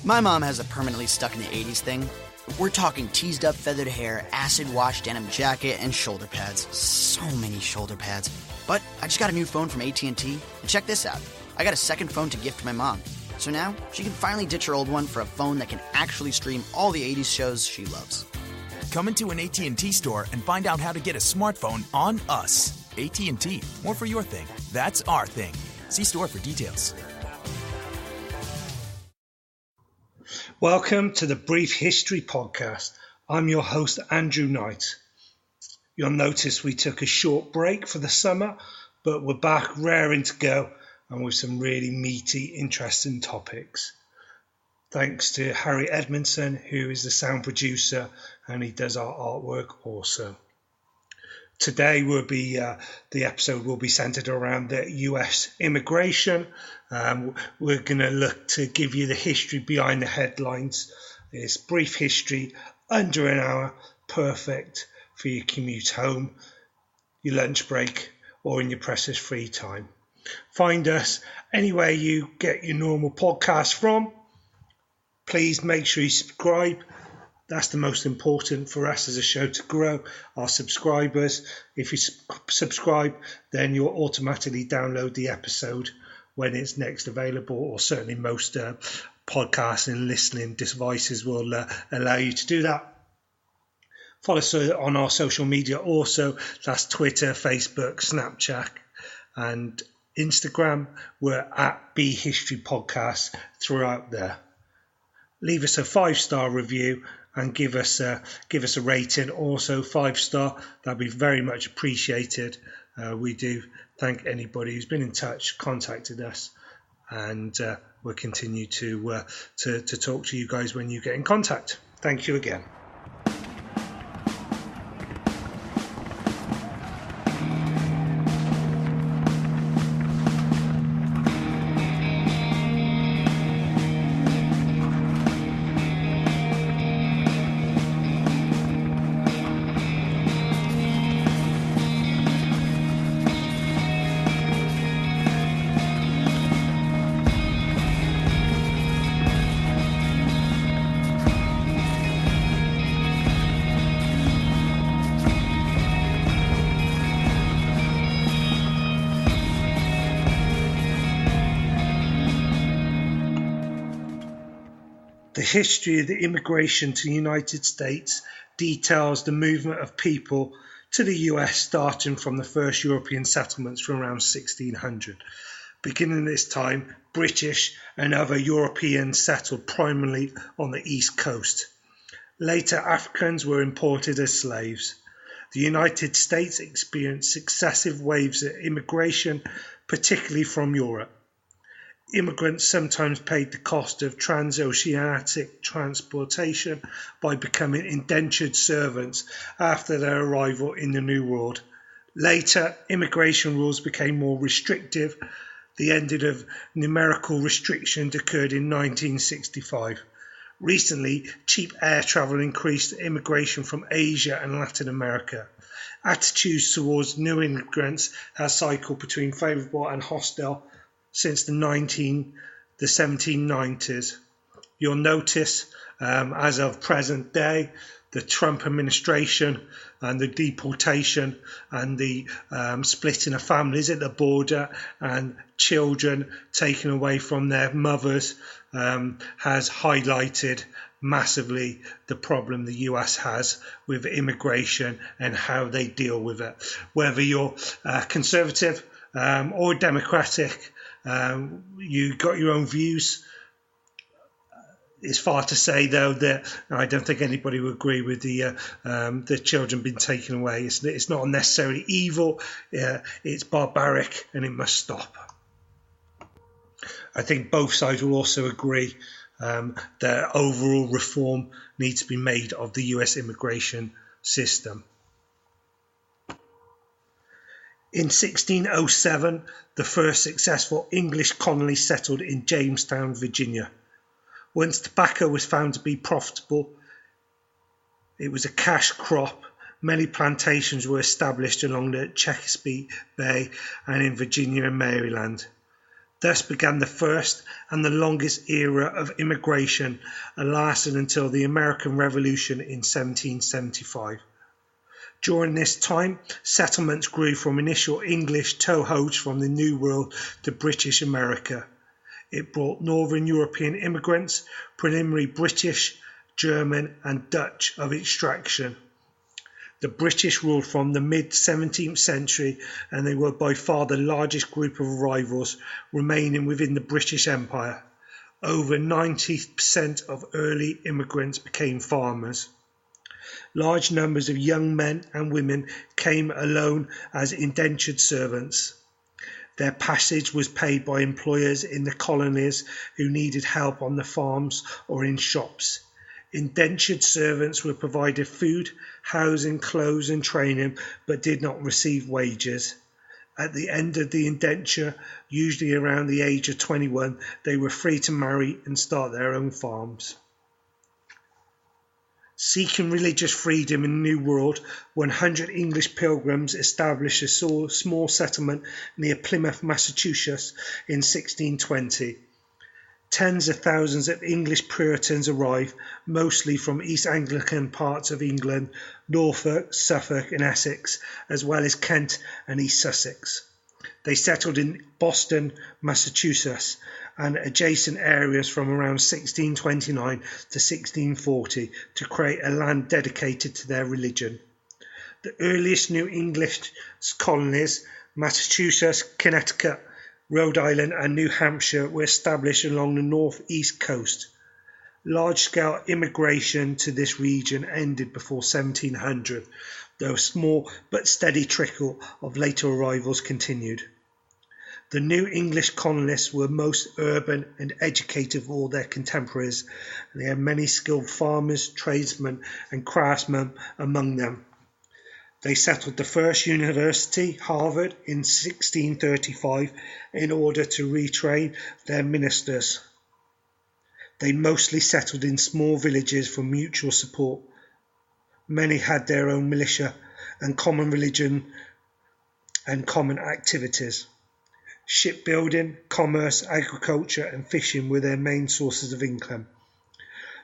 My mom has a permanently stuck in the 80s thing. We're talking teased up feathered hair, acid wash denim jacket, and shoulder pads. So many shoulder pads. But I just got a new phone from AT&T, and check this out. I got a second phone to gift my mom. So now she can finally ditch her old one for a phone that can actually stream all the 80s shows she loves. Come into an AT&T store and find out how to get a smartphone on us. AT&T, more for your thing. That's our thing. See store for details. Welcome to the Brief History Podcast. I'm your host, Andrew Knight. You'll notice we took a short break for the summer, but we're back raring to go and with some really meaty, interesting topics. Thanks to Harry Edmondson, who is the sound producer, and he does our artwork also. Today the episode will be centered around the US immigration. We're going to look to give you the history behind the headlines. It's brief history, under an hour, perfect for your commute home, your lunch break, or in your precious free time. Find us anywhere you get your normal podcast from. Please make sure you subscribe. That's the most important for us as a show to grow, our subscribers. If you subscribe, then you'll automatically download the episode when it's next available, or certainly most podcasts and listening devices will allow you to do that. Follow us on our social media also. That's Twitter, Facebook, Snapchat, and Instagram. We're at Be History Podcast throughout there. Leave us a 5-star review and give us a rating, also 5-star. That'd be very much appreciated. We do thank anybody who's been in touch, contacted us, and we'll continue to talk to you guys when you get in contact. Thank you again. The history of the immigration to the United States details the movement of people to the US starting from the first European settlements from around 1600. Beginning this time, British and other Europeans settled primarily on the East Coast. Later, Africans were imported as slaves. The United States experienced successive waves of immigration, particularly from Europe. Immigrants sometimes paid the cost of transoceanic transportation by becoming indentured servants after their arrival in the New World. Later, immigration rules became more restrictive. The end of numerical restrictions occurred in 1965. Recently, cheap air travel increased immigration from Asia and Latin America. Attitudes towards new immigrants has cycled between favourable and hostile since the 1790s. You'll notice, as of present day, the Trump administration and the deportation and the splitting of families at the border and children taken away from their mothers has highlighted massively the problem the US has with immigration and how they deal with it. Whether you're conservative or democratic, you got your own views. It's far to say, though, that I don't think anybody would agree with the children being taken away. It's not necessarily evil. It's barbaric, and it must stop. I think both sides will also agree that overall reform needs to be made of the US immigration system. In 1607, the first successful English colony settled in Jamestown, Virginia. Once tobacco was found to be profitable, it was a cash crop. Many plantations were established along the Chesapeake Bay and in Virginia and Maryland. Thus began the first and the longest era of immigration, and lasted until the American Revolution in 1775. During this time, settlements grew from initial English toeholds from the New World to British America. It brought Northern European immigrants, primarily British, German and Dutch of extraction. The British ruled from the mid-17th century, and they were by far the largest group of arrivals remaining within the British Empire. Over 90% of early immigrants became farmers. Large numbers of young men and women came alone as indentured servants. Their passage was paid by employers in the colonies who needed help on the farms or in shops. Indentured servants were provided food, housing, clothes and training, but did not receive wages. At the end of the indenture, usually around the age of 21, they were free to marry and start their own farms. Seeking religious freedom in the New World, 100 English pilgrims established a small settlement near Plymouth, Massachusetts in 1620. Tens of thousands of English Puritans arrived, mostly from East Anglian parts of England, Norfolk, Suffolk and Essex, as well as Kent and East Sussex. They settled in Boston, Massachusetts, and adjacent areas from around 1629 to 1640 to create a land dedicated to their religion. The earliest New English colonies, Massachusetts, Connecticut, Rhode Island and New Hampshire, were established along the northeast coast. Large-scale immigration to this region ended before 1700, though a small but steady trickle of later arrivals continued. The New English colonists were most urban and educated of all their contemporaries, and they had many skilled farmers, tradesmen and craftsmen among them. They settled the first university, Harvard, in 1635 in order to retrain their ministers. They mostly settled in small villages for mutual support. Many had their own militia and common religion and common activities. Shipbuilding, commerce, agriculture and fishing were their main sources of income.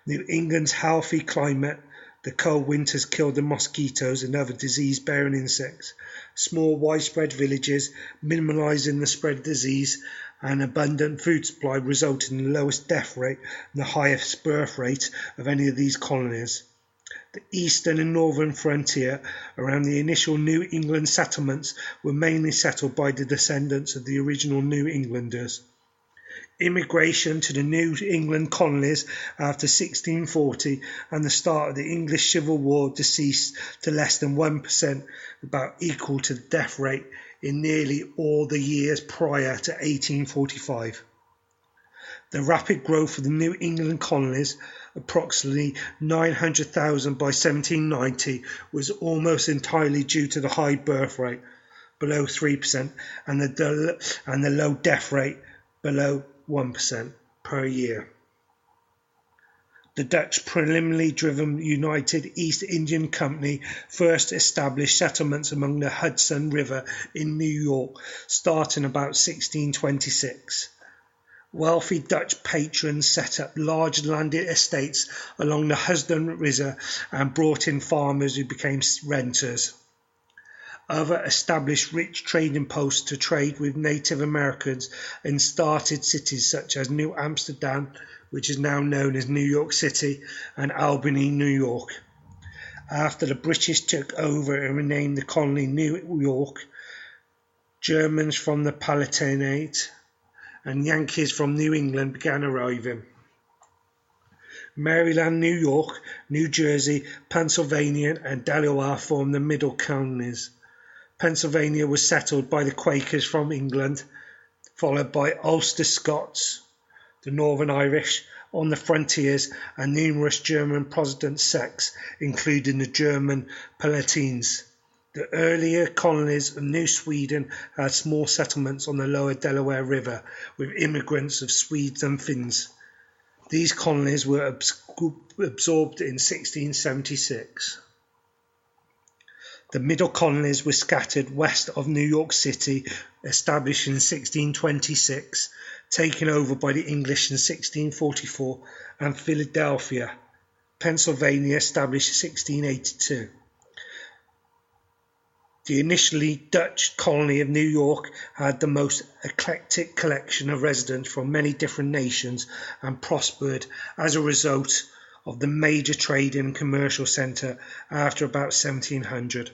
New England's healthy climate, the cold winters killed the mosquitoes and other disease-bearing insects. Small widespread villages, minimalising the spread of disease, and abundant food supply resulted in the lowest death rate and the highest birth rate of any of these colonies. The eastern and northern frontier around the initial New England settlements were mainly settled by the descendants of the original New Englanders. Immigration to the New England colonies after 1640 and the start of the English Civil War decreased to less than 1%, about equal to the death rate in nearly all the years prior to 1845. The rapid growth of the New England colonies, approximately 900,000 by 1790, was almost entirely due to the high birth rate, below 3%, and the low death rate, below 1% per year. The Dutch preliminarily driven United East India Company first established settlements along the Hudson River in New York, starting about 1626. Wealthy Dutch patrons set up large landed estates along the Hudson River and brought in farmers who became renters. Other established rich trading posts to trade with Native Americans and started cities such as New Amsterdam, which is now known as New York City, and Albany, New York. After the British took over and renamed the colony New York, Germans from the Palatinate and Yankees from New England began arriving. Maryland, New York, New Jersey, Pennsylvania and Delaware formed the middle colonies. Pennsylvania was settled by the Quakers from England, followed by Ulster Scots, the Northern Irish, on the frontiers, and numerous German Protestant sects, including the German Palatines. The earlier colonies of New Sweden had small settlements on the lower Delaware River, with immigrants of Swedes and Finns. These colonies were absorbed in 1676. The middle colonies were scattered west of New York City, established in 1626, taken over by the English in 1644, and Philadelphia, Pennsylvania, established in 1682. The initially Dutch colony of New York had the most eclectic collection of residents from many different nations and prospered as a result of the major trading and commercial centre after about 1700.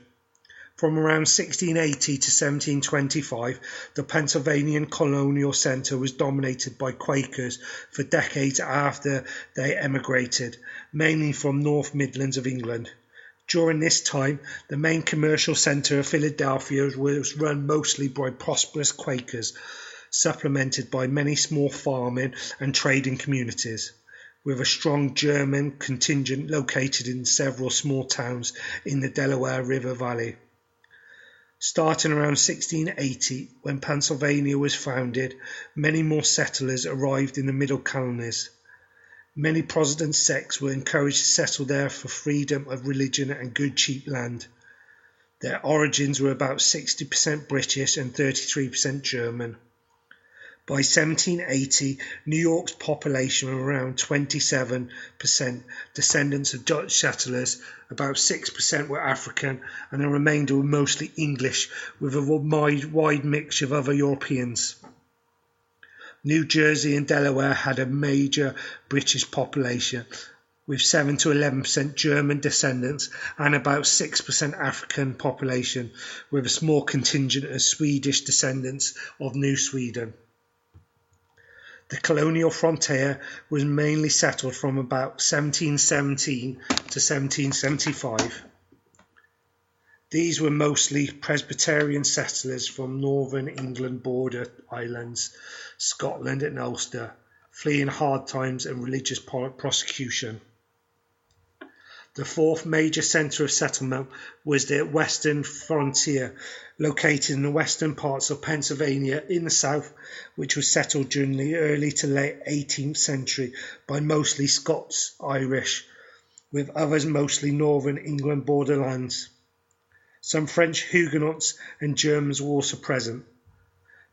From around 1680 to 1725, the Pennsylvania colonial centre was dominated by Quakers for decades after they emigrated, mainly from North Midlands of England. During this time, the main commercial centre of Philadelphia was run mostly by prosperous Quakers, supplemented by many small farming and trading communities, with a strong German contingent located in several small towns in the Delaware River Valley. Starting around 1680, when Pennsylvania was founded, many more settlers arrived in the middle colonies. Many Protestant sects were encouraged to settle there for freedom of religion and good cheap land. Their origins were about 60% British and 33% German. By 1780, New York's population was around 27% descendants of Dutch settlers, about 6% were African, and the remainder were mostly English, with a wide mixture of other Europeans. New Jersey and Delaware had a major British population, with 7 to 11% German descendants and about 6% African population, with a small contingent of Swedish descendants of New Sweden. The colonial frontier was mainly settled from about 1717 to 1775. These were mostly Presbyterian settlers from northern England border islands, Scotland and Ulster, fleeing hard times and religious persecution. The fourth major centre of settlement was the western frontier, located in the western parts of Pennsylvania in the south, which was settled during the early to late 18th century by mostly Scots-Irish, with others mostly northern England borderlands. Some French Huguenots and Germans were also present.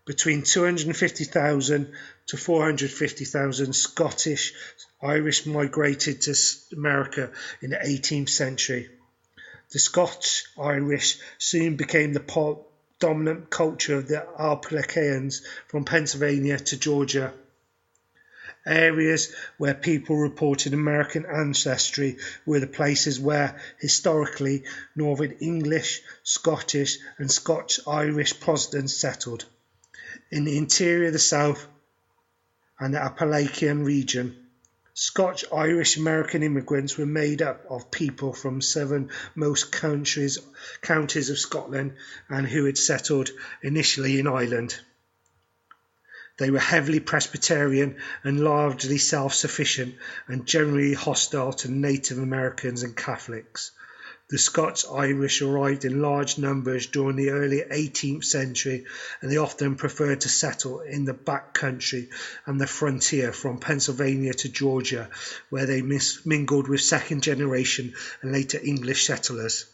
Between 250,000 to 450,000 Scottish-Irish migrated to America in the 18th century. The Scotch-Irish soon became the dominant culture of the Appalachians from Pennsylvania to Georgia. Areas where people reported American ancestry were the places where, historically, Northern English, Scottish and Scotch-Irish Protestants settled. In the interior of the South and the Appalachian region, Scotch-Irish American immigrants were made up of people from southernmost counties of Scotland and who had settled initially in Ireland. They were heavily Presbyterian and largely self-sufficient and generally hostile to Native Americans and Catholics. The Scots-Irish arrived in large numbers during the early 18th century, and they often preferred to settle in the back country and the frontier from Pennsylvania to Georgia, where they mingled with second-generation and later English settlers.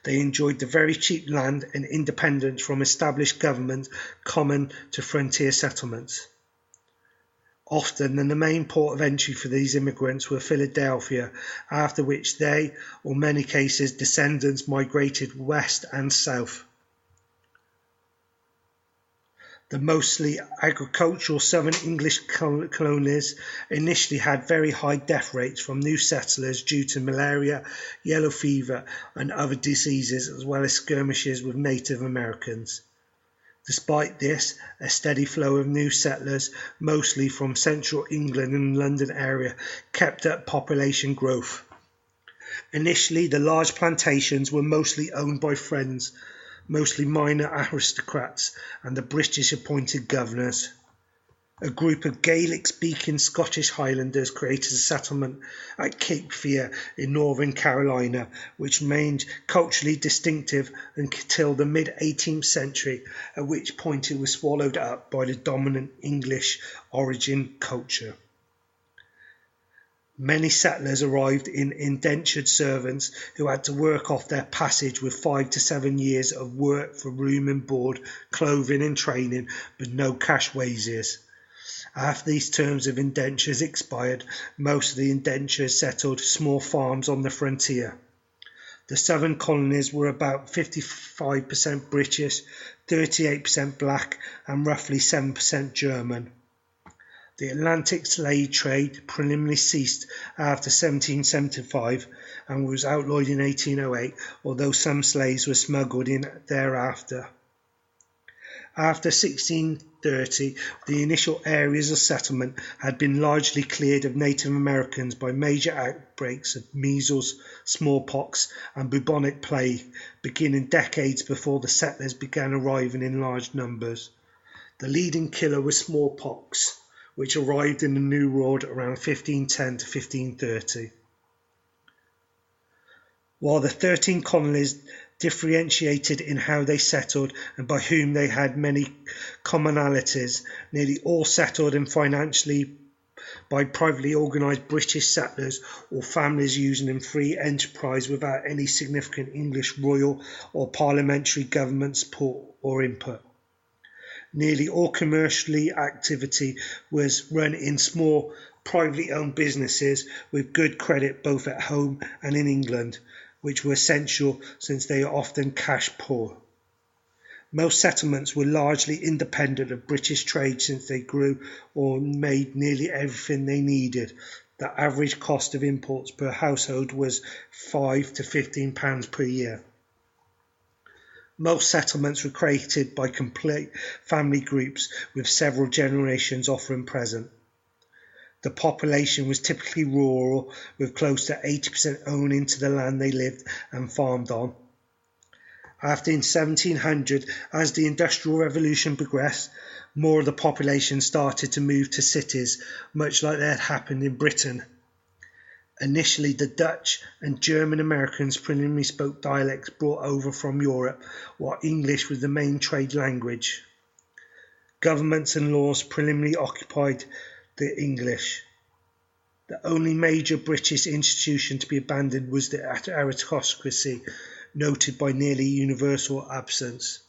They enjoyed the very cheap land and independence from established government common to frontier settlements. Often the main port of entry for these immigrants were Philadelphia, after which they, or many cases, descendants migrated west and south. The mostly agricultural southern English colonies initially had very high death rates from new settlers due to malaria, yellow fever and other diseases, as well as skirmishes with Native Americans. Despite this, a steady flow of new settlers, mostly from central England and London area, kept up population growth. Initially, the large plantations were mostly owned by friends, mostly minor aristocrats and the British appointed governors. A group of Gaelic-speaking Scottish Highlanders created a settlement at Cape Fear in Northern Carolina, which remained culturally distinctive until the mid-18th century, at which point it was swallowed up by the dominant English origin culture. Many settlers arrived in indentured servants who had to work off their passage with 5 to 7 years of work for room and board, clothing and training, but no cash wages. After these terms of indentures expired, most of the indentures settled small farms on the frontier. The southern colonies were about 55% British, 38% black, and roughly 7% German. The Atlantic slave trade preliminarily ceased after 1775 and was outlawed in 1808, although some slaves were smuggled in thereafter. After 1630, the initial areas of settlement had been largely cleared of Native Americans by major outbreaks of measles, smallpox, and bubonic plague, beginning decades before the settlers began arriving in large numbers. The leading killer was smallpox, which arrived in the New World around 1510 to 1530. While the 13 colonies differentiated in how they settled and by whom they had many commonalities, nearly all settled in financially by privately organised British settlers or families using in free enterprise without any significant English royal or parliamentary government support or input. Nearly all commercial activity was run in small, privately owned businesses with good credit both at home and in England, which were essential since they are often cash poor. Most settlements were largely independent of British trade since they grew or made nearly everything they needed. The average cost of imports per household was £5 to £15 per year. Most settlements were created by complete family groups with several generations offering present. The population was typically rural, with close to 80% owning to the land they lived and farmed on. After in 1700, as the Industrial Revolution progressed, more of the population started to move to cities, much like that had happened in Britain. Initially, the Dutch and German Americans primarily spoke dialects brought over from Europe, while English was the main trade language. Governments and laws primarily occupied the English. The only major British institution to be abandoned was the aristocracy, noted by nearly universal absence.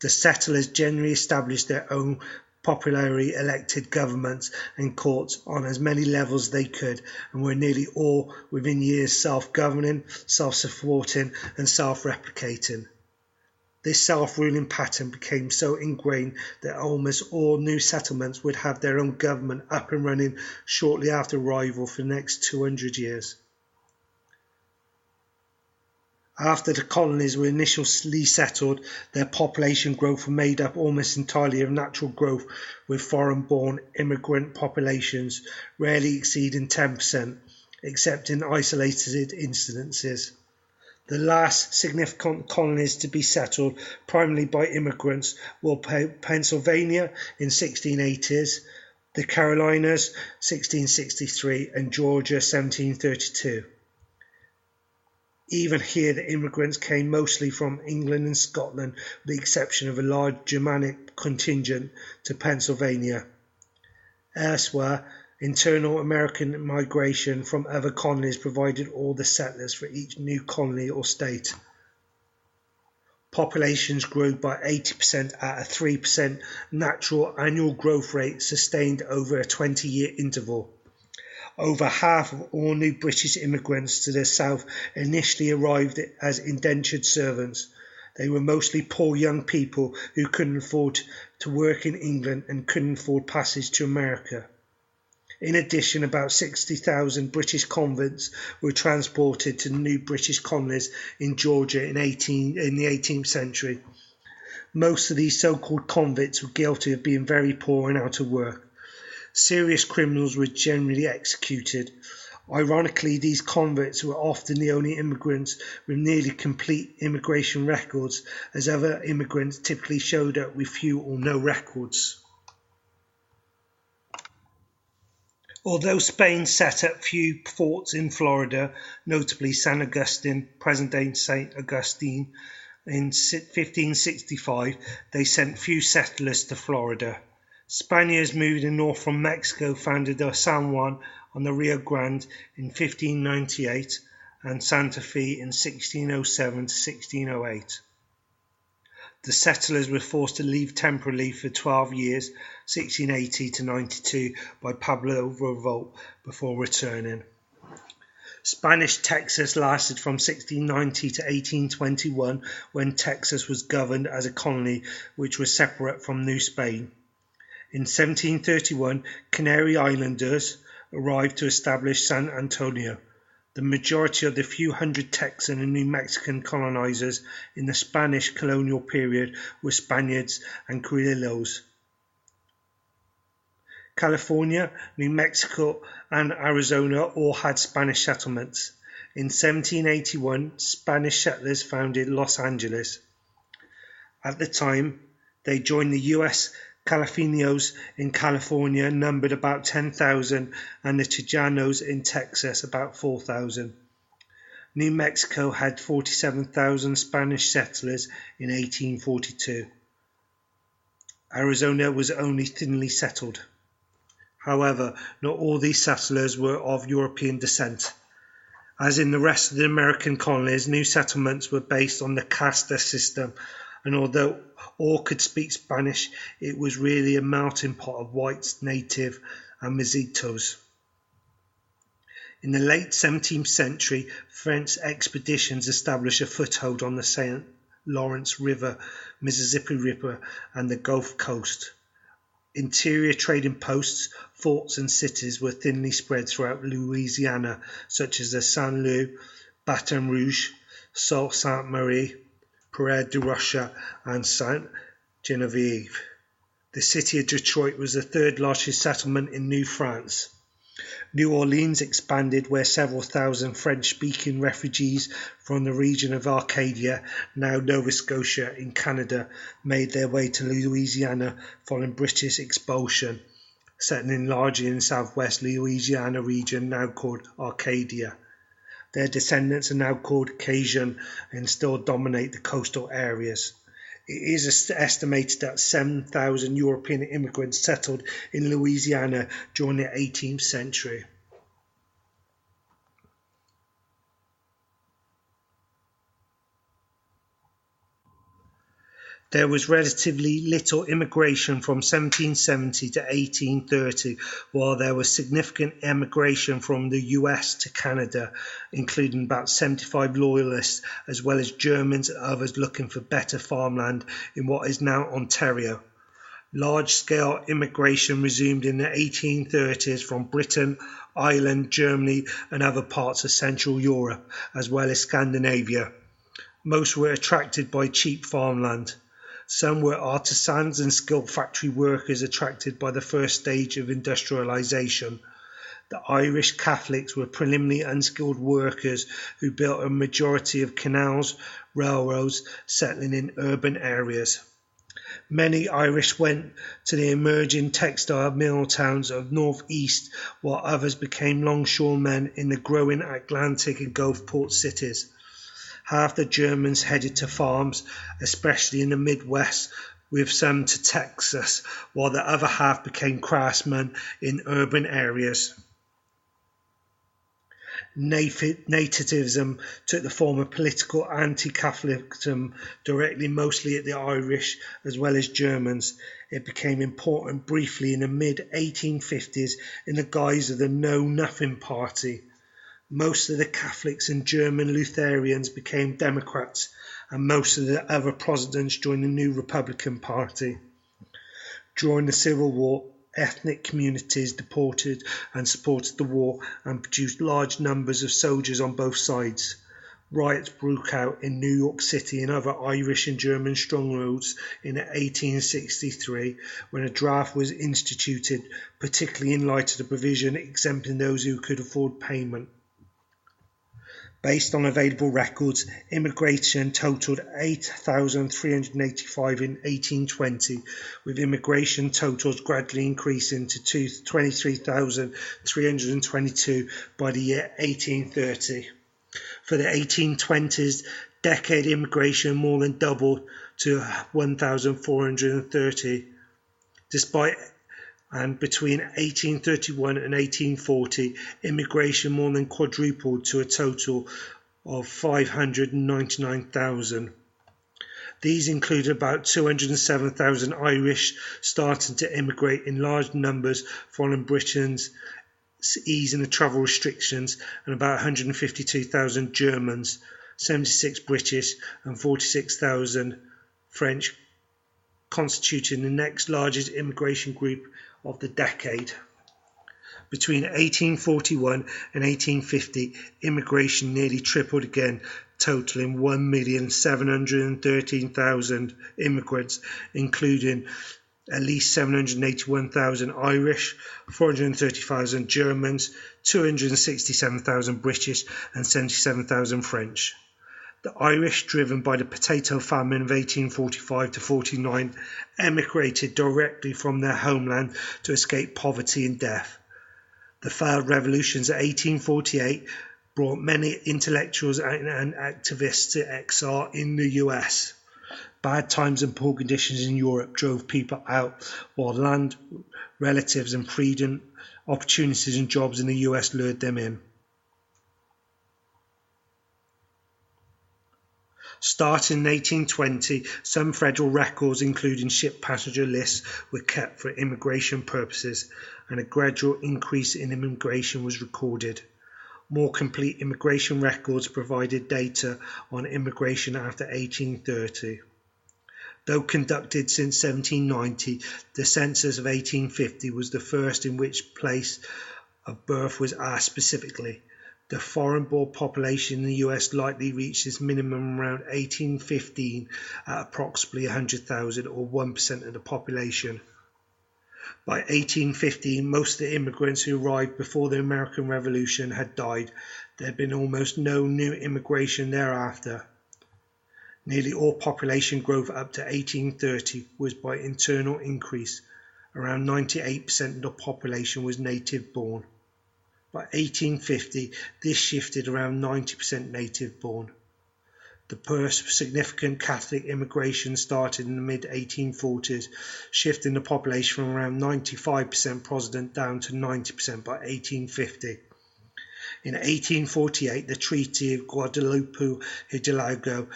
The settlers generally established their own popularly elected governments and courts on as many levels as they could, and were nearly all within years self-governing, self-supporting, and self-replicating. This self-ruling pattern became so ingrained that almost all new settlements would have their own government up and running shortly after arrival for the next 200 years. After the colonies were initially settled, their population growth was made up almost entirely of natural growth, with foreign-born immigrant populations rarely exceeding 10%, except in isolated instances. The last significant colonies to be settled, primarily by immigrants, were Pennsylvania in 1680s, the Carolinas 1663, and Georgia 1732. Even here, the immigrants came mostly from England and Scotland, with the exception of a large Germanic contingent to Pennsylvania. Elsewhere, internal American migration from other colonies provided all the settlers for each new colony or state. Populations grew by 80% at a 3% natural annual growth rate sustained over a 20-year interval. Over half of all new British immigrants to the south initially arrived as indentured servants. They were mostly poor young people who couldn't afford to work in England and couldn't afford passage to America. In addition, about 60,000 British convicts were transported to the new British colonies in Georgia in the 18th century. Most of these so-called convicts were guilty of being very poor and out of work. Serious criminals were generally executed. Ironically, these convicts were often the only immigrants with nearly complete immigration records, as other immigrants typically showed up with few or no records. Although Spain set up few forts in Florida, notably San Agustin, present-day St. Augustine, in 1565, they sent few settlers to Florida. Spaniards moving north from Mexico founded the San Juan on the Rio Grande in 1598 and Santa Fe in 1607 to 1608. The settlers were forced to leave temporarily for 12 years, 1680 to 92, by Pablo revolt before returning. Spanish Texas lasted from 1690 to 1821, when Texas was governed as a colony which was separate from New Spain. In 1731, Canary Islanders arrived to establish San Antonio. The majority of the few hundred Texan and New Mexican colonizers in the Spanish colonial period were Spaniards and Criollos. California, New Mexico, and Arizona all had Spanish settlements. In 1781, Spanish settlers founded Los Angeles. At the time, they joined the U.S. Californios in California numbered about 10,000 and the Chicanos in Texas about 4,000. New Mexico had 47,000 Spanish settlers in 1842. Arizona was only thinly settled. However, not all these settlers were of European descent. As in the rest of the American colonies, new settlements were based on the casta system, and although all could speak Spanish, it was really a melting pot of whites, native, and mestizos. In the late 17th century, French expeditions established a foothold on the St. Lawrence River, Mississippi River, and the Gulf Coast. Interior trading posts, forts, and cities were thinly spread throughout Louisiana, such as the St. Louis, Baton Rouge, Sault Ste. Marie, Prairie du Rocher, and Saint Genevieve. The city of Detroit was the third largest settlement in New France. New Orleans expanded, where several thousand French-speaking refugees from the region of Arcadia, now Nova Scotia in Canada, made their way to Louisiana following British expulsion, settling largely in the southwest Louisiana region now called Arcadia. Their descendants are now called Cajun and still dominate the coastal areas. It is estimated that 7,000 European immigrants settled in Louisiana during the 18th century. There was relatively little immigration from 1770 to 1830, while there was significant emigration from the US to Canada, including about 75 loyalists, as well as Germans and others looking for better farmland in what is now Ontario. Large-scale immigration resumed in the 1830s from Britain, Ireland, Germany, and other parts of Central Europe, as well as Scandinavia. Most were attracted by cheap farmland. Some were artisans and skilled factory workers attracted by the first stage of industrialization. The Irish Catholics were preliminary unskilled workers who built a majority of canals, railroads, settling in urban areas. Many Irish went to the emerging textile mill towns of northeast, while others became longshoremen in the growing Atlantic and Gulf port cities. Half the Germans headed to farms, especially in the Midwest, with some to Texas, while the other half became craftsmen in urban areas. Nativism took the form of political anti-Catholicism, directly mostly at the Irish as well as Germans. It became important briefly in the mid-1850s in the guise of the Know Nothing Party. Most of the Catholics and German Lutherans became Democrats, and most of the other Protestants joined the new Republican Party. During the Civil War, ethnic communities deported and supported the war and produced large numbers of soldiers on both sides. Riots broke out in New York City and other Irish and German strongholds in 1863 when a draft was instituted, particularly in light of the provision exempting those who could afford payment. Based on available records, immigration totaled 8,385 in 1820, with immigration totals gradually increasing to 23,322 by the year 1830. For the 1820s decade, immigration more than doubled to 1,430. Despite And between 1831 and 1840, immigration more than quadrupled to a total of 599,000. These included about 207,000 Irish starting to immigrate in large numbers following Britain's easing of travel restrictions, and about 152,000 Germans, 76 British and 46,000 French, constituting the next largest immigration group of the decade. Between 1841 and 1850, immigration nearly tripled again, totaling 1,713,000 immigrants, including at least 781,000 Irish, 430,000 Germans, 267,000 British and 77,000 French. The Irish, driven by the potato famine of 1845 to 49, emigrated directly from their homeland to escape poverty and death. The failed revolutions of 1848 brought many intellectuals and activists to exile in the US. Bad times and poor conditions in Europe drove people out, while land, relatives and freedom, opportunities and jobs in the US lured them in. Starting in 1820, some federal records, including ship passenger lists, were kept for immigration purposes, and a gradual increase in immigration was recorded. More complete immigration records provided data on immigration after 1830. Though conducted since 1790, the census of 1850 was the first in which place of birth was asked specifically. The foreign-born population in the US likely reached its minimum around 1815 at approximately 100,000 or 1% of the population. By 1815, most of the immigrants who arrived before the American Revolution had died. There had been almost no new immigration thereafter. Nearly all population growth up to 1830 was by internal increase. Around 98% of the population was native born. By 1850, this shifted around 90% native born. The first significant Catholic immigration started in the mid-1840s, shifting the population from around 95% Protestant down to 90% by 1850. In 1848, the Treaty of Guadalupe Hidalgo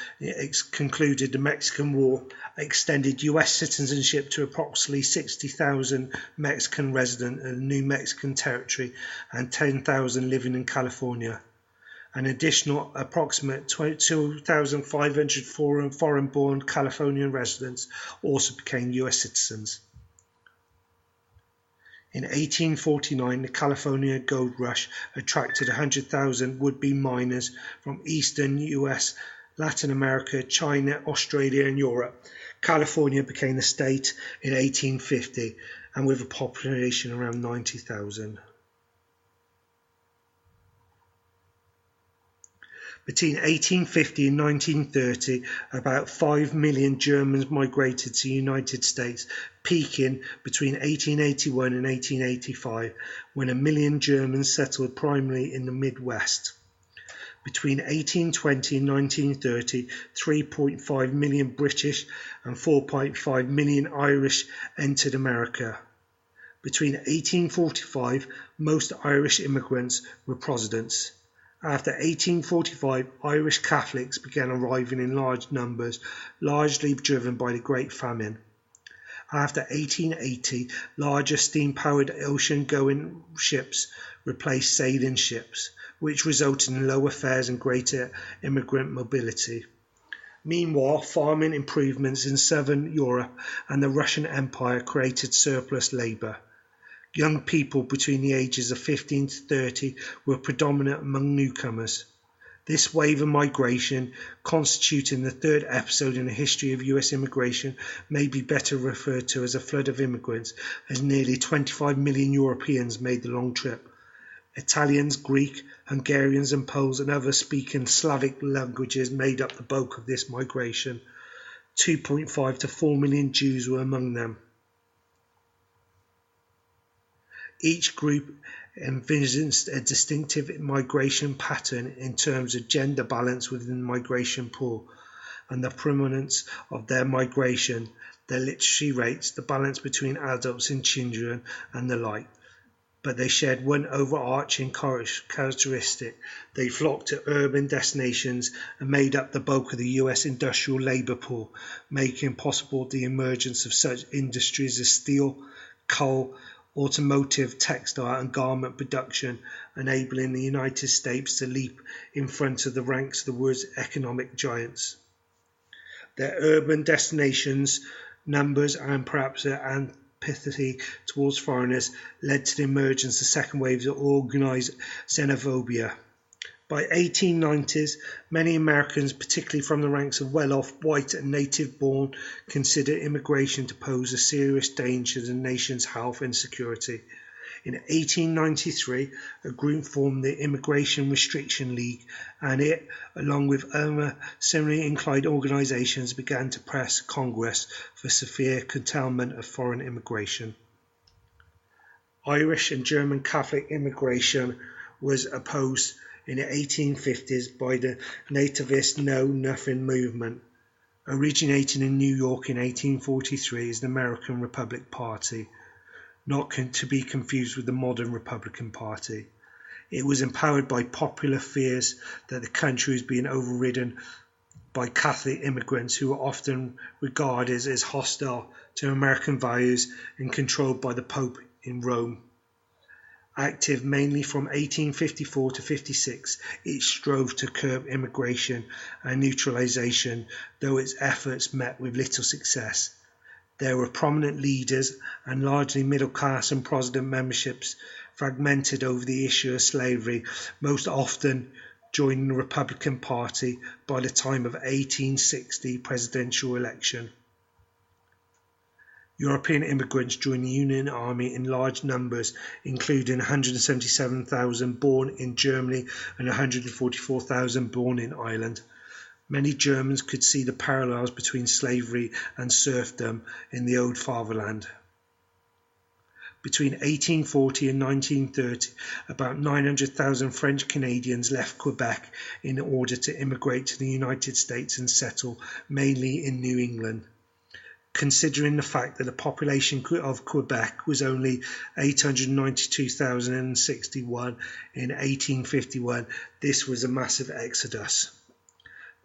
concluded the Mexican War, extended U.S. citizenship to approximately 60,000 Mexican residents in the New Mexican Territory and 10,000 living in California. An additional approximate 2,500 foreign-born Californian residents also became U.S. citizens. In 1849, the California Gold Rush attracted 100,000 would-be miners from Eastern U.S., Latin America, China, Australia and Europe. California became a state in 1850 and with a population around 90,000. Between 1850 and 1930, about 5 million Germans migrated to the United States, peaking between 1881 and 1885, when 1 million Germans settled primarily in the Midwest. Between 1820 and 1930, 3.5 million British and 4.5 million Irish entered America. Between 1845, most Irish immigrants were Protestants. After 1845, Irish Catholics began arriving in large numbers, largely driven by the Great Famine. After 1880, larger steam-powered ocean-going ships replaced sailing ships, which resulted in lower fares and greater immigrant mobility. Meanwhile, farming improvements in southern Europe and the Russian Empire created surplus labour. Young people between the ages of 15 to 30 were predominant among newcomers. This wave of migration, constituting the third episode in the history of US immigration, may be better referred to as a flood of immigrants, as nearly 25 million Europeans made the long trip. Italians, Greek, Hungarians and Poles and other speaking Slavic languages made up the bulk of this migration. 2.5 to 4 million Jews were among them. Each group envisaged a distinctive migration pattern in terms of gender balance within the migration pool and the prominence of their migration. their literacy rates, the balance between adults and children, and the like. But they shared one overarching characteristic. They flocked to urban destinations and made up the bulk of the US industrial labour pool, making possible the emergence of such industries as steel, coal, automotive, textile and garment production, enabling the United States to leap in front of the ranks of the world's economic giants. Their urban destinations, numbers and perhaps their antipathy towards foreigners led to the emergence of second waves of organised xenophobia. By 1890s, many Americans, particularly from the ranks of well-off, white and native-born, considered immigration to pose a serious danger to the nation's health and security. In 1893, a group formed the Immigration Restriction League, and it, along with other similarly inclined organisations, began to press Congress for severe curtailment of foreign immigration. Irish and German Catholic immigration was opposed in the 1850s by the nativist Know Nothing movement. Originating in New York in 1843 is the American Republican Party, not to be confused with the modern Republican Party. It was empowered by popular fears that the country was being overridden by Catholic immigrants who were often regarded as hostile to American values and controlled by the Pope in Rome. Active mainly from 1854 to 56, it strove to curb immigration and neutralization, though its efforts met with little success. There were prominent leaders and largely middle class and Protestant memberships fragmented over the issue of slavery, most often joining the Republican Party by the time of 1860 presidential election. European immigrants joined the Union Army in large numbers, including 177,000 born in Germany and 144,000 born in Ireland. Many Germans could see the parallels between slavery and serfdom in the old fatherland. Between 1840 and 1930, about 900,000 French Canadians left Quebec in order to immigrate to the United States and settle mainly in New England. Considering the fact that the population of Quebec was only 892,061 in 1851, this was a massive exodus.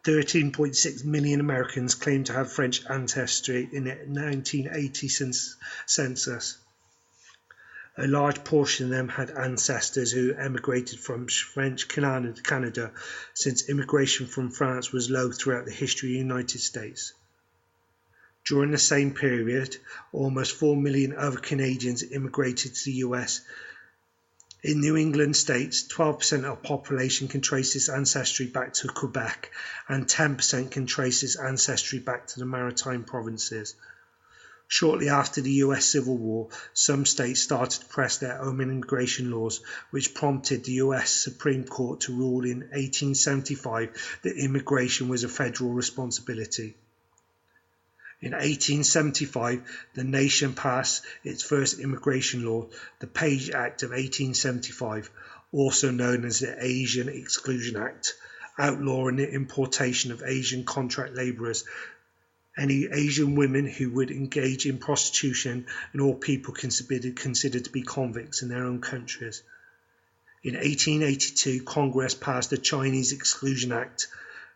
13.6 million Americans claimed to have French ancestry in the 1980 census. A large portion of them had ancestors who emigrated from French Canada, since immigration from France was low throughout the history of the United States. During the same period, almost 4 million other Canadians immigrated to the US. In New England states, 12% of the population can trace its ancestry back to Quebec, and 10% can trace its ancestry back to the Maritime provinces. Shortly after the US Civil War, some states started to press their own immigration laws, which prompted the US Supreme Court to rule in 1875 that immigration was a federal responsibility. In 1875, the nation passed its first immigration law, the Page Act of 1875, also known as the Asian Exclusion Act, outlawing the importation of Asian contract laborers, any Asian women who would engage in prostitution, and all people considered to be convicts in their own countries. In 1882, Congress passed the Chinese Exclusion Act.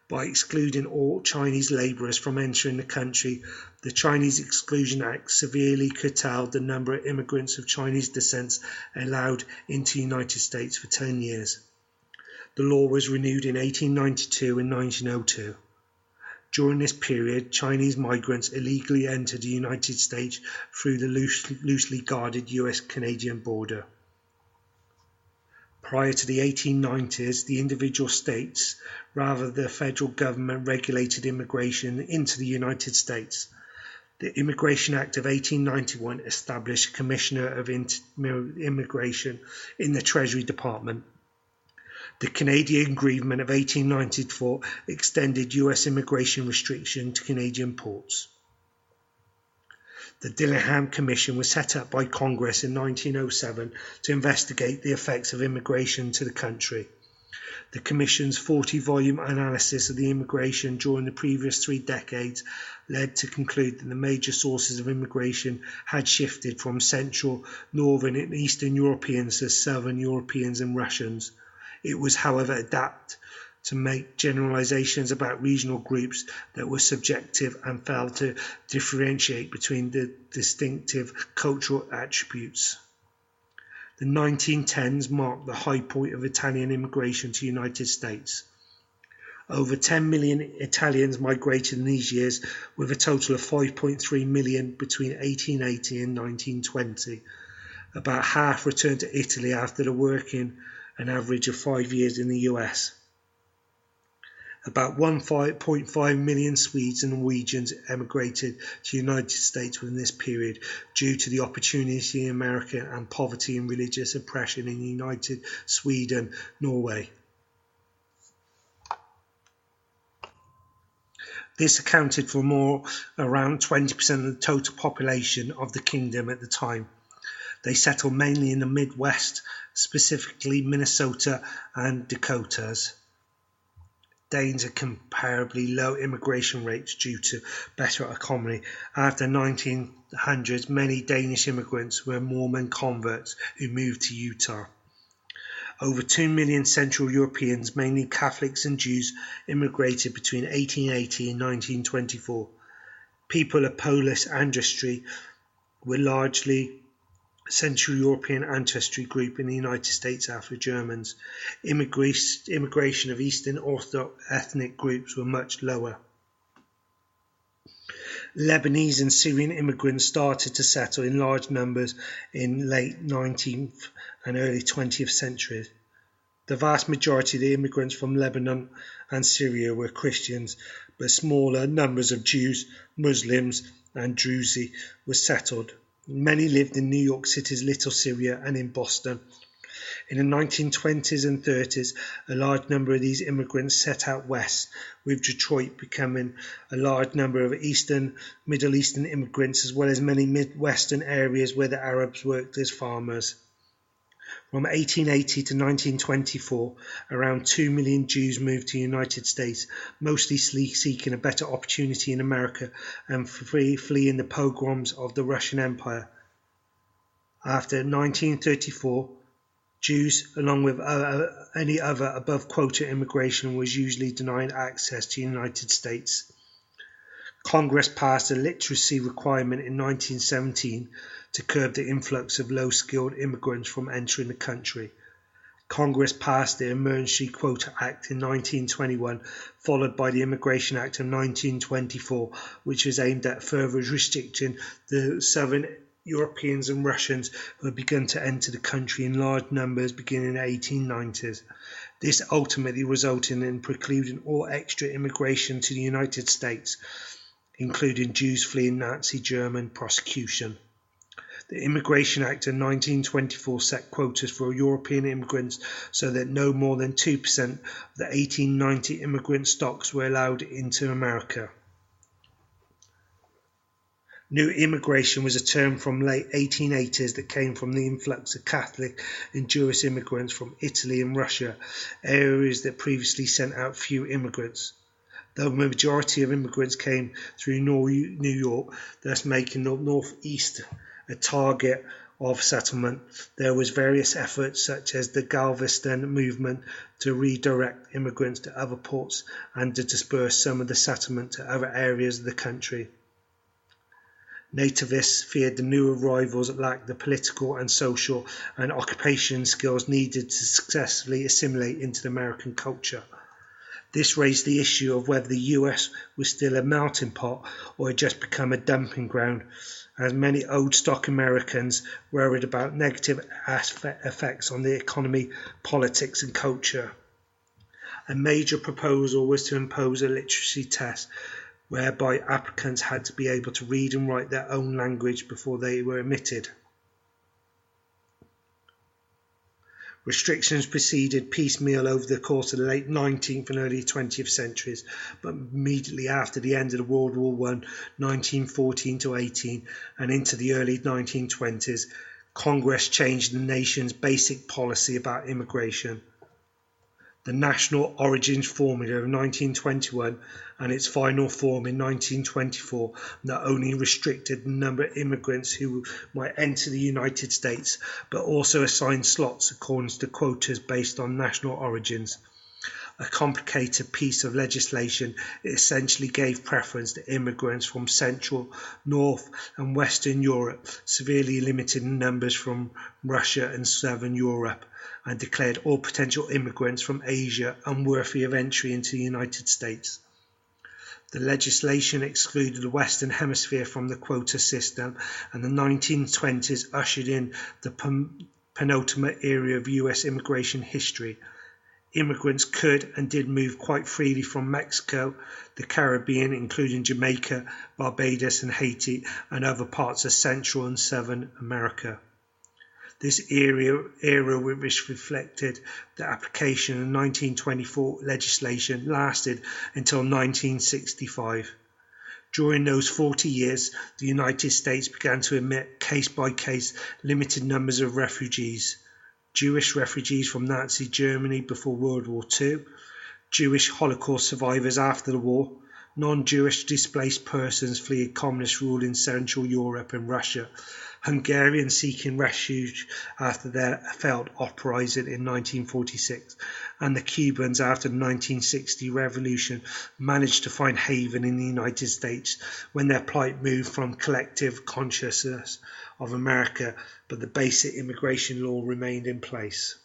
By excluding all Chinese labourers from entering the country, the Chinese Exclusion Act severely curtailed the number of immigrants of Chinese descent allowed into the United States for 10 years. The law was renewed in 1892 and 1902. During this period, Chinese migrants illegally entered the United States through the loosely guarded US-Canadian border. Prior to the 1890s, the individual states, rather than the federal government, regulated immigration into the United States. The Immigration Act of 1891 established a Commissioner of Immigration in the Treasury Department. The Canadian Agreement of 1894 extended US immigration restriction to Canadian ports. The Dillingham Commission was set up by Congress in 1907 to investigate the effects of immigration to the country. The Commission's 40-volume analysis of the immigration during the previous 3 decades led to conclude that the major sources of immigration had shifted from Central, Northern and Eastern Europeans to Southern Europeans and Russians. It was, however, adapted to make generalizations about regional groups that were subjective and failed to differentiate between the distinctive cultural attributes. The 1910s marked the high point of Italian immigration to the United States. Over 10 million Italians migrated in these years, with a total of 5.3 million between 1880 and 1920. About half returned to Italy after working an average of 5 years in the US. About 1.5 million Swedes and Norwegians emigrated to the United States within this period due to the opportunity in America and poverty and religious oppression in the United Sweden, Norway. This accounted for around 20% of the total population of the kingdom at the time. They settled mainly in the Midwest, specifically Minnesota and Dakotas. Danes had comparably low immigration rates due to better economy. After the 1900s, many Danish immigrants were Mormon converts who moved to Utah. Over 2 million Central Europeans, mainly Catholics and Jews, immigrated between 1880 and 1924. People of Polish ancestry were largely Central European ancestry group in the United States after Germans. Immigration of Eastern Orthodox ethnic groups were much lower. Lebanese and Syrian immigrants started to settle in large numbers in late 19th and early 20th centuries. The vast majority of the immigrants from Lebanon and Syria were Christians, but smaller numbers of Jews, Muslims and Druze were settled. Many lived in New York City's Little Syria and in Boston. In the 1920s and 30s, a large number of these immigrants set out west, with Detroit becoming a large number of Middle Eastern immigrants, as well as many Midwestern areas where the Arabs worked as farmers. From 1880 to 1924, around 2 million Jews moved to the United States, mostly seeking a better opportunity in America and fleeing the pogroms of the Russian Empire. After 1934, Jews, along with any other above-quota immigration, was usually denied access to the United States. Congress passed a literacy requirement in 1917 to curb the influx of low-skilled immigrants from entering the country. Congress passed the Emergency Quota Act in 1921, followed by the Immigration Act of 1924, which was aimed at further restricting the Southern Europeans and Russians who had begun to enter the country in large numbers beginning in the 1890s. This ultimately resulted in precluding all extra immigration to the United States, including Jews fleeing Nazi German persecution. The Immigration Act of 1924 set quotas for European immigrants so that no more than 2% of the 1890 immigrant stocks were allowed into America. New immigration was a term from late 1880s that came from the influx of Catholic and Jewish immigrants from Italy and Russia, areas that previously sent out few immigrants. The majority of immigrants came through New York, thus making the Northeast a target of settlement. There was various efforts such as the Galveston movement to redirect immigrants to other ports and to disperse some of the settlement to other areas of the country. Nativists feared the new arrivals lacked the political and social and occupation skills needed to successfully assimilate into the American culture. This raised the issue of whether the US was still a melting pot or had just become a dumping ground, as many old stock Americans worried about negative effects on the economy, politics and culture. A major proposal was to impose a literacy test whereby applicants had to be able to read and write their own language before they were admitted. Restrictions proceeded piecemeal over the course of the late 19th and early 20th centuries, but immediately after the end of World War I, 1914-18, and into the early 1920s, Congress changed the nation's basic policy about immigration. The the National Origins Formula of 1921 and its final form in 1924 not only restricted the number of immigrants who might enter the United States, but also assigned slots according to quotas based on national origins. A complicated piece of legislation, it essentially gave preference to immigrants from Central, North and Western Europe, severely limiting numbers from Russia and Southern Europe, and declared all potential immigrants from Asia unworthy of entry into the United States. The legislation excluded the Western Hemisphere from the quota system, and the 1920s ushered in the penultimate era of US immigration history. Immigrants could and did move quite freely from Mexico, the Caribbean, including Jamaica, Barbados and Haiti, and other parts of Central and Southern America. This era which reflected the application of 1924 legislation lasted until 1965. During those 40 years, the United States began to admit case-by-case limited numbers of refugees. Jewish refugees from Nazi Germany before World War II, Jewish Holocaust survivors after the war, non-Jewish displaced persons fleeing communist rule in Central Europe and Russia, Hungarians seeking refuge after their failed uprising in 1946, and the Cubans after the 1960 revolution managed to find haven in the United States when their plight moved from collective consciousness of America, but the basic immigration law remained in place.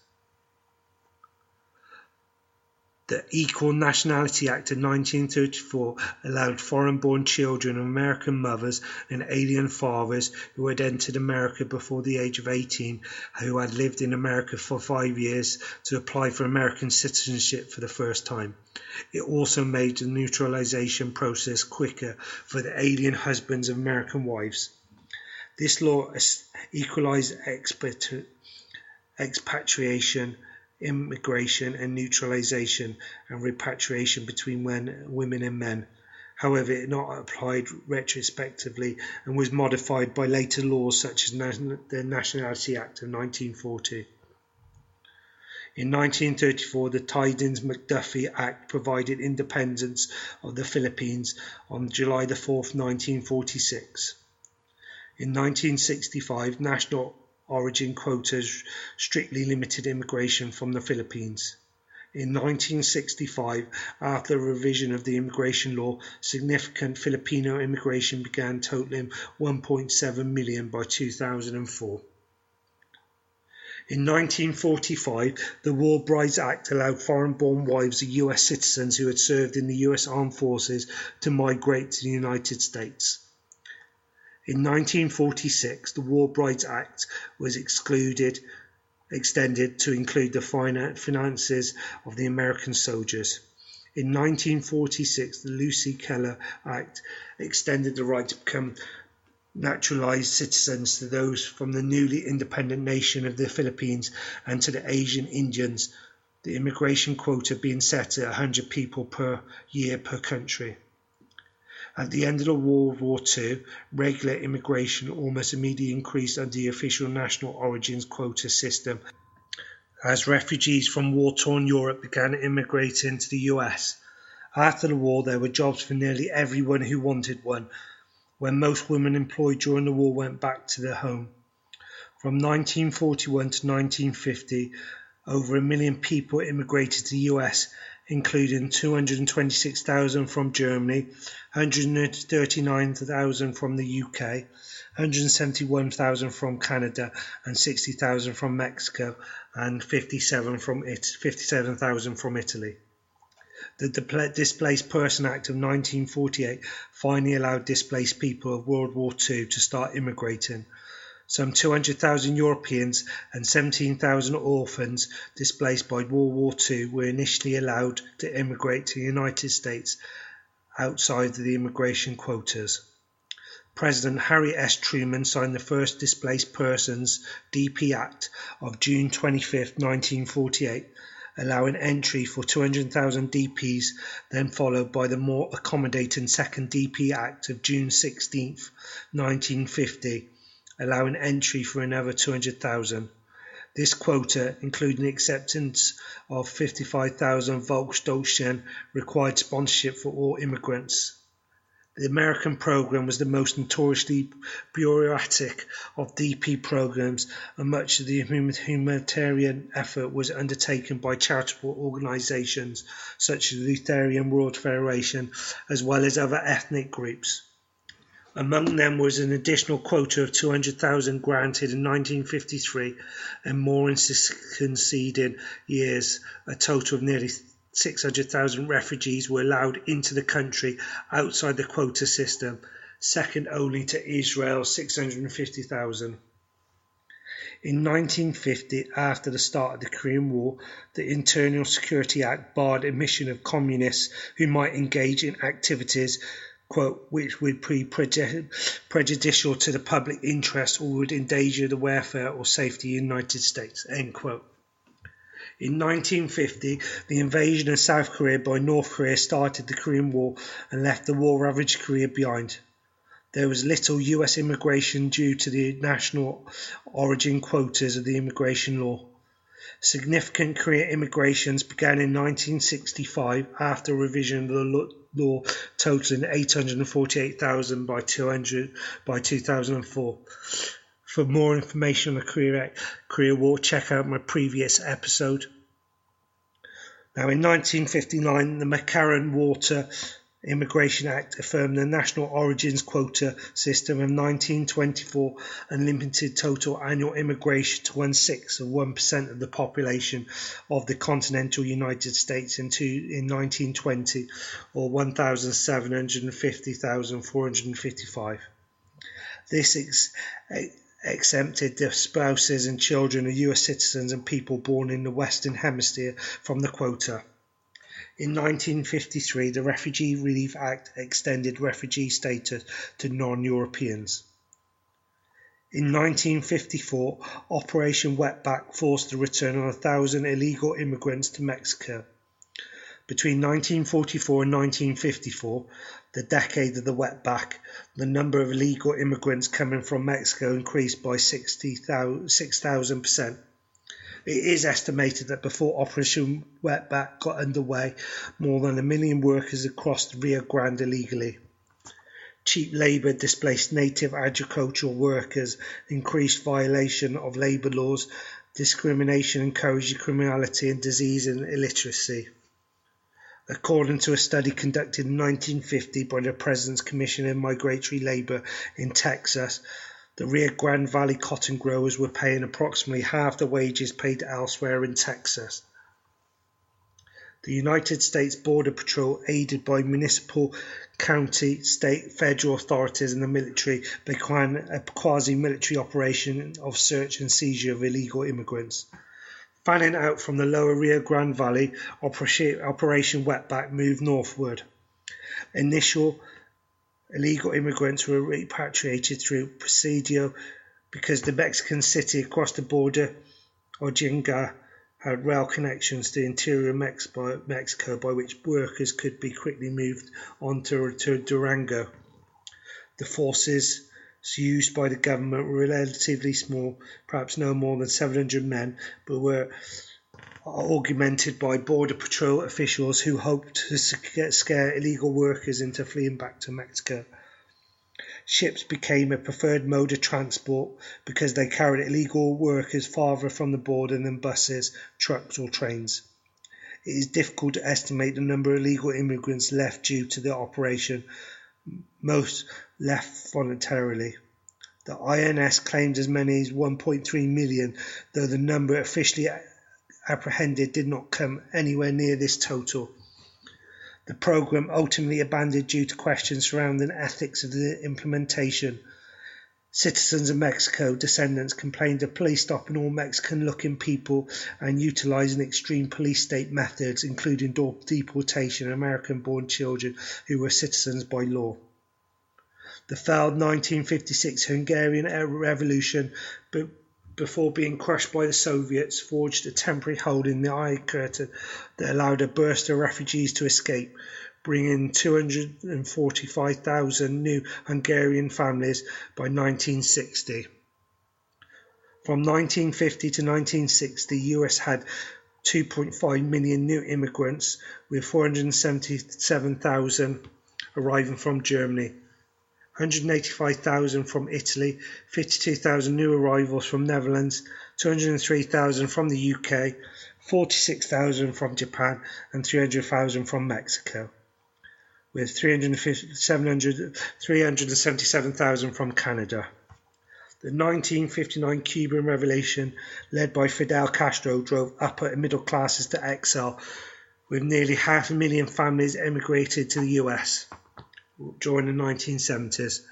The Equal Nationality Act of 1934 allowed foreign-born children of American mothers and alien fathers who had entered America before the age of 18, who had lived in America for 5 years, to apply for American citizenship for the first time. It also made the naturalization process quicker for the alien husbands of American wives. This law equalized expatriation, immigration and neutralization and repatriation between women and men. However, it not applied retrospectively and was modified by later laws such as the Nationality Act of 1940. In 1934, the Tidings-McDuffie Act provided independence of the Philippines on July 4, 1946. In 1965, national origin quotas strictly limited immigration from the Philippines. In 1965, after a revision of the immigration law, significant Filipino immigration began, totaling 1.7 million by 2004. In 1945, the War Brides Act allowed foreign-born wives of US citizens who had served in the US Armed Forces to migrate to the United States. In 1946, the War Brides Act was extended to include the finances of the American soldiers. In 1946, the Lucy Keller Act extended the right to become naturalized citizens to those from the newly independent nation of the Philippines and to the Asian Indians, the immigration quota being set at 100 people per year per country. At the end of World War II, regular immigration almost immediately increased under the official national origins quota system as refugees from war-torn Europe began immigrating to the US. After the war, there were jobs for nearly everyone who wanted one, when most women employed during the war went back to their home. From 1941 to 1950, over 1 million people immigrated to the US, including 226,000 from Germany, 139,000 from the UK, 171,000 from Canada, and 60,000 from Mexico, and 57,000 from Italy. The Displaced Person Act of 1948 finally allowed displaced people of World War II to start immigrating. Some 200,000 Europeans and 17,000 orphans displaced by World War II were initially allowed to immigrate to the United States outside of the immigration quotas. President Harry S. Truman signed the first Displaced Persons (DP) Act of June 25, 1948, allowing entry for 200,000 DPs, then followed by the more accommodating Second DP Act of June 16, 1950, allowing entry for another 200,000. This quota, including the acceptance of 55,000 Volksdeutschen, required sponsorship for all immigrants. The American program was the most notoriously bureaucratic of DP programs, and much of the humanitarian effort was undertaken by charitable organizations such as the Lutheran World Federation, as well as other ethnic groups. Among them was an additional quota of 200,000 granted in 1953, and more in succeeding years. A total of nearly 600,000 refugees were allowed into the country outside the quota system, second only to Israel's 650,000. In 1950, after the start of the Korean War, the Internal Security Act barred admission of communists who might engage in activities, quote, which would be prejudicial to the public interest or would endanger the welfare or safety of the United States, end quote. In 1950, the invasion of South Korea by North Korea started the Korean War and left the war-ravaged Korea behind. There was little US immigration due to the national origin quotas of the immigration law. Significant Korean immigrations began in 1965 after a revision of the law totaling 848,000 by 2004. For more information on the Korea War, check out my previous episode. Now, in 1959, the McCarran-Walker Immigration Act affirmed the national origins quota system of 1924 and limited total annual immigration to 1/6 of the population of the continental United States in 1920, or 1,750,455. This exempted the spouses and children of US citizens and people born in the Western Hemisphere from the quota. In 1953, the Refugee Relief Act extended refugee status to non-Europeans. In 1954, Operation Wetback forced the return of 1,000 illegal immigrants to Mexico. Between 1944 and 1954, the decade of the wetback, the number of illegal immigrants coming from Mexico increased by 6,000%. It is estimated that before Operation Wetback got underway, more than 1 million workers had crossed the Rio Grande illegally. Cheap labour displaced native agricultural workers, increased violation of labour laws, discrimination encouraged criminality and disease and illiteracy. According to a study conducted in 1950 by the President's Commission on Migratory Labour in Texas, the Rio Grande Valley cotton growers were paying approximately half the wages paid elsewhere in Texas. The United States Border Patrol, aided by municipal, county, state, federal authorities and the military, began a quasi-military operation of search and seizure of illegal immigrants. Fanning out from the lower Rio Grande Valley, Operation Wetback moved northward. Initial illegal immigrants were repatriated through Presidio because the Mexican city across the border, Ojinga, had rail connections to the interior of Mexico by which workers could be quickly moved on to Durango. The forces used by the government were relatively small, perhaps no more than 700 men, but were augmented by Border Patrol officials who hoped to scare illegal workers into fleeing back to Mexico. Ships became a preferred mode of transport because they carried illegal workers farther from the border than buses, trucks or trains. It is difficult to estimate the number of illegal immigrants left due to the operation. Most left voluntarily. The INS claimed as many as 1.3 million, though the number officially apprehended did not come anywhere near this total. The program ultimately abandoned due to questions surrounding the ethics of the implementation. Citizens of Mexico descendants complained of police stopping all Mexican-looking people and utilizing extreme police state methods, including deportation of American-born children who were citizens by law. The failed 1956 Hungarian Revolution, before being crushed by the Soviets, forged a temporary hole in the Iron Curtain that allowed a burst of refugees to escape, bringing 245,000 new Hungarian families by 1960. From 1950 to 1960, the US had 2.5 million new immigrants, with 477,000 arriving from Germany, 185,000 from Italy, 52,000 new arrivals from Netherlands, 203,000 from the UK, 46,000 from Japan, and 300,000 from Mexico, with 377,000 from Canada. The 1959 Cuban Revolution, led by Fidel Castro, drove upper and middle classes to exile, with nearly 500,000 families emigrated to the US during the 1970s.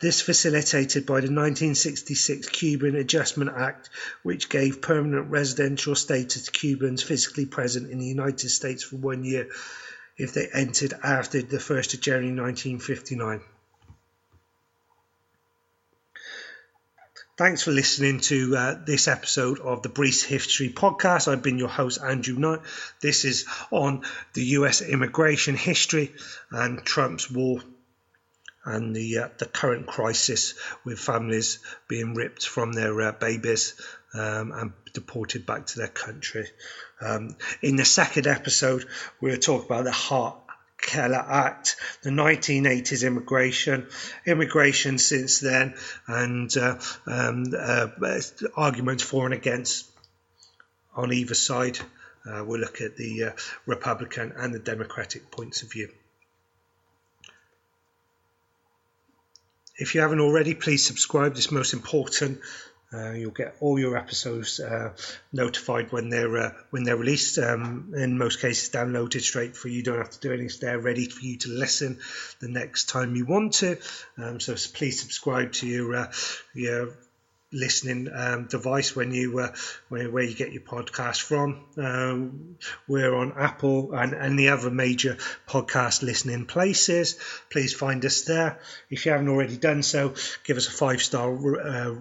This facilitated by the 1966 Cuban Adjustment Act, which gave permanent residential status to Cubans physically present in the United States for 1 year if they entered after the 1st of January 1959. Thanks for listening to this episode of the Brief History Podcast. I've been your host, Andrew Knight. This is on the US immigration history and Trump's war and the current crisis with families being ripped from their babies and deported back to their country. In the second episode, we'll talk about the Hart-Keller Act, the 1980s immigration since then, and arguments for and against on either side. We'll look at the Republican and the Democratic points of view. If you haven't already, please subscribe. It's most important. You'll get all your episodes notified when they're released. In most cases, downloaded straight for you. You don't have to do anything. They're ready for you to listen the next time you want to. So please subscribe to your listening device where you get your podcast from. We're on Apple and the other major podcast listening places. Please find us there. If you haven't already done so, give us a 5-star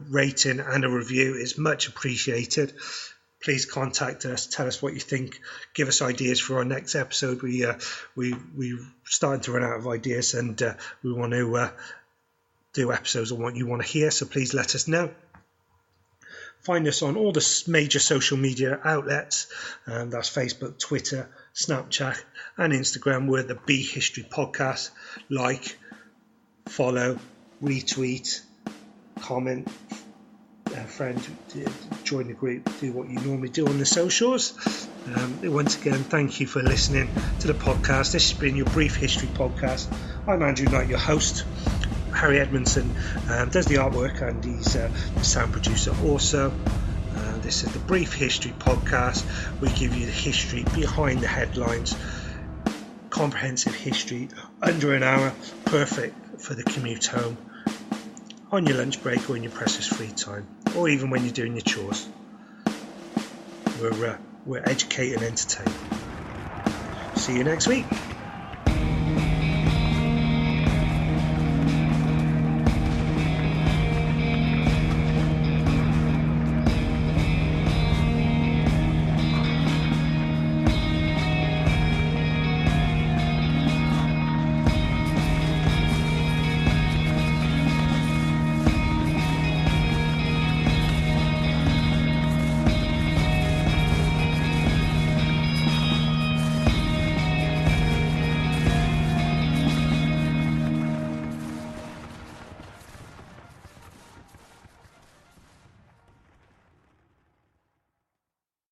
rating and a review. It's much appreciated. Please contact us, tell us what you think, give us ideas for our next episode. We're starting to run out of ideas, and we want to do episodes on what you want to hear, so please let us know. Find us on all the major social media outlets, and that's Facebook, Twitter, Snapchat, and Instagram. We're the B History Podcast. Like, follow, retweet, comment, friend, join the group, do what you normally do on the socials. Once again, thank you for listening to the podcast. This has been your Brief History Podcast. I'm Andrew Knight, your host. Harry Edmondson does the artwork, and he's the sound producer also. This is the Brief History Podcast. We give you the history behind the headlines, comprehensive history, under an hour, perfect for the commute home, on your lunch break or in your precious free time, or even when you're doing your chores. We're educate and entertain. See you next week.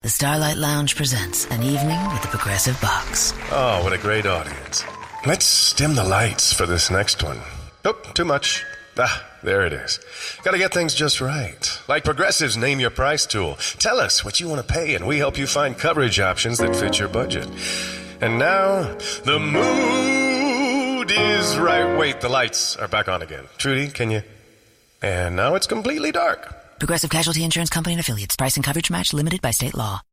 The Starlight Lounge presents An Evening with the Progressive Box. Oh, what a great audience. Let's dim the lights for this next one. Nope, too much. There it is. Gotta get things just right. Like Progressive's Name Your Price tool. Tell us what you want to pay, and we help you find coverage options that fit your budget. And now, the mood is right. Wait, the lights are back on again. Trudy, can you? And now it's completely dark. Progressive Casualty Insurance Company and Affiliates. Price and coverage match limited by state law.